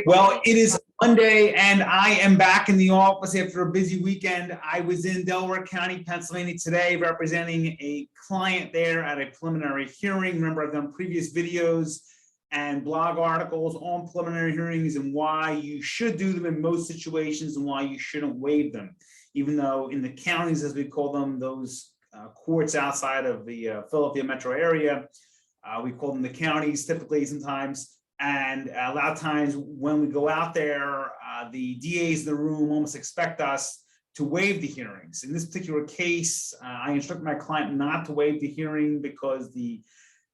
Well, it is Monday and I am back in the office after a busy weekend. I was in Delaware County, Pennsylvania today representing a client there at a preliminary hearing. Remember, I've done previous videos and blog articles on preliminary hearings and why you should do them in most situations and why you shouldn't waive them. Even though in the counties, as we call them, those courts outside of the Philadelphia metro area, we call them the counties typically sometimes. And a lot of times when we go out there, the DAs in the room almost expect us to waive the hearings. In this particular case, I instructed my client not to waive the hearing because the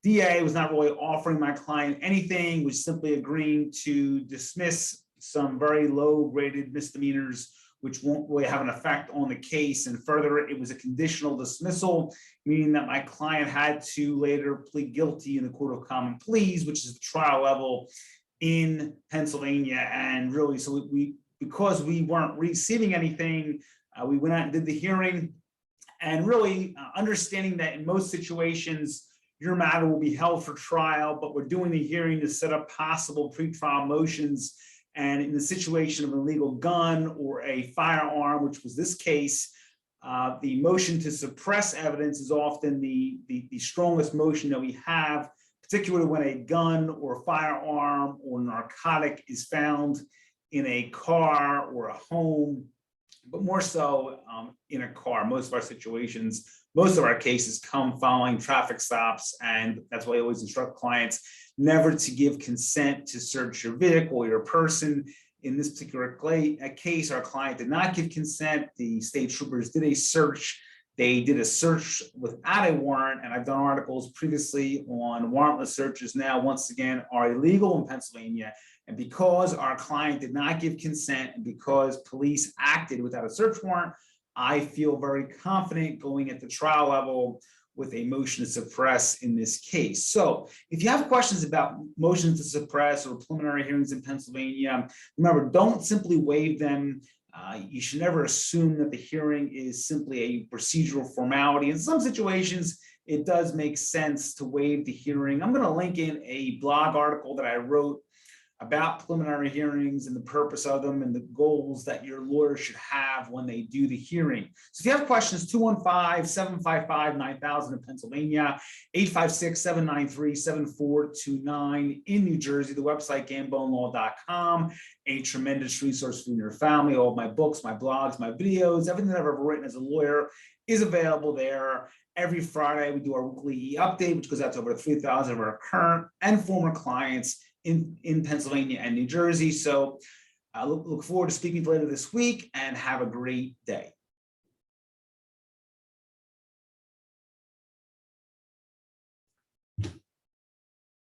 DA was not really offering my client anything, was simply agreeing to dismiss some very low graded misdemeanors, which won't really have an effect on the case. And further, it was a conditional dismissal, meaning that my client had to later plead guilty in the Court of Common Pleas, which is the trial level in Pennsylvania. And really, so because we weren't receiving anything, we went out and did the hearing. And really understanding that in most situations, your matter will be held for trial, but we're doing the hearing to set up possible pretrial motions. And in the situation of an illegal gun or a firearm, which was this case, the motion to suppress evidence is often the strongest motion that we have, particularly when a gun or firearm or narcotic is found in a car or a home, but more so in a car. Most of our situations, most of our cases come following traffic stops, and that's why I always instruct clients never to give consent to search your vehicle or your person. In this particular case, our client did not give consent. The state troopers did a search. They did a search without a warrant, and I've done articles previously on warrantless searches now, once again, are illegal in Pennsylvania. And because our client did not give consent and because police acted without a search warrant, I feel very confident going at the trial level with a motion to suppress in this case. So if you have questions about motions to suppress or preliminary hearings in Pennsylvania, remember, don't simply waive them. You should never assume that the hearing is simply a procedural formality. In some situations, it does make sense to waive the hearing. I'm going to link in a blog article that I wrote about preliminary hearings and the purpose of them and the goals that your lawyer should have when they do the hearing. So if you have questions, 215-755-9000 in Pennsylvania, 856-793-7429 in New Jersey, the website gambonelaw.com, a tremendous resource for your family. All of my books, my blogs, my videos, everything that I've ever written as a lawyer is available there. Every Friday, we do our weekly update, which goes out to over 3,000 of our current and former clients in Pennsylvania and New Jersey. So I look forward to speaking later this week, and have a great day.